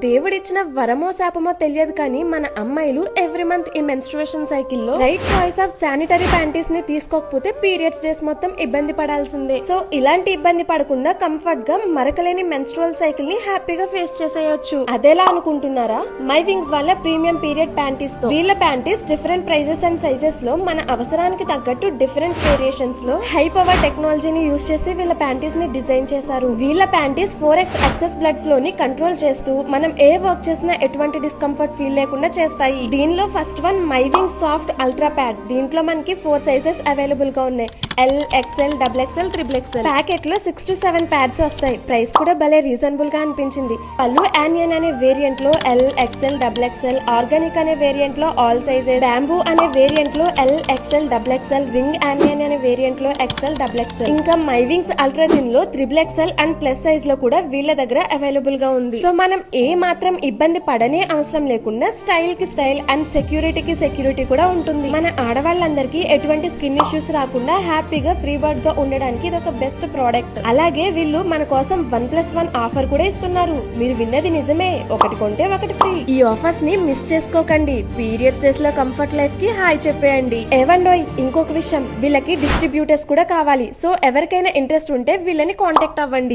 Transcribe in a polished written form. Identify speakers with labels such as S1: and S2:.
S1: దేవుడిచ్చిన వరమో శాపమో తెలియదు కానీ మన అమ్మాయిలు ఎవ్రీ మంత్ ఈ మెన్స్ట్రుయేషన్ సైకిల్ లో right choice of sanitary panties ని తీసుకోకపోతే పీరియడ్స్ డేస్ మొత్తం ఇబ్బంది పడాల్సిందే. సో ఇలాంటి ఇబ్బంది పడకుండా కంఫర్ట్ గా మరకలేని మెన్స్ట్రువల్ సైకిల్ ని హ్యాపీగా ఫేస్ చేసేయొచ్చు. అదేలా అనుకుంటున్నారా? మై వింగ్స్ వాళ్ళ ప్రీమియం పీరియడ్ ప్యాంటీస్ తో వీళ్ళ panties different prices and sizes లో మన అవసరానికి తగ్గట్టు డిఫరెంట్ వేరియేషన్స్ లో హై పవర్ టెక్నాలజీని యూజ్ చేసి వీళ్ళ ప్యాంటీస్ ని డిజైన్ చేశారు. వీళ్ళ ప్యాంటీస్ 4x ఎక్సెస్ బ్లడ్ ఫ్లో ని కంట్రోల్ చేస్తూ మనం ఏ వర్క్ చేసినా ఎటువంటి డిస్కంఫర్ట్ ఫీల్ లేకుండా చేస్తాయి. దీనిలో first one my wing soft ultra pad. దీంట్లో మనకి 4 సైజెస్ అవైలబుల్ గా ఉన్నాయి. L, XL, double XL, triple XL. Packet లో 6 to 7 ప్యాడ్స్ వస్తాయి. ప్రైస్ కూడా భలే రీజనబుల్ గా అనిపించింది. పళ్ళు యానియన్ అనే వేరియంట్ లో L, XL, double XL, organic అనే వేరియంట్ లో ఆల్ సైజెస్, బ్యాంబూ అనే వేరియంట్ లో L, XL, double XL, ring anion అనే వేరియంట్ లో ఎక్స్ఎల్, డబుల్ ఎక్స్ఎల్, ఇంకా మై వింగ్స్ అల్ట్రా థిన్ లో triple XL and plus size లో కూడా వీళ్ళ దగ్గర అవైలబుల్ గా ఉంది. సో మనం ఏ మాత్రం ఇబ్బంది పడనే అవసరం లేకుండా స్టైల్ కి స్టైల్ అండ్ సెక్యూరిటీకి సెక్యూరిటీ కూడా ఉంటుంది. మన ఆడవాళ్ళందరికీ ఎటువంటి స్కిన్ ఇష్యూస్ రాకుండా హ్యాపీగా ఫ్రీ బర్డ్ గా ఉండడానికి ఇది ఒక బెస్ట్ ప్రోడక్ట్. అలాగే వీళ్ళు మన కోసం 1+1 ఆఫర్ కూడా ఇస్తున్నారు. మీరు విన్నది నిజమే, ఒకటి కొంటే ఒకటి ఫ్రీ. ఈ ఆఫర్స్ ని మిస్ చేసుకోకండి. పీరియడ్స్ డేస్ లో కంఫర్ట్ లైఫ్ కి హాయ్ చెప్పేయండి. ఏవండోయ్, ఇంకొక విషయం, వీళ్ళకి డిస్ట్రిబ్యూటర్స్ కూడా కావాలి. సో ఎవరికైనా ఇంట్రెస్ట్ ఉంటే వీళ్ళని కాంటాక్ట్ అవ్వండి.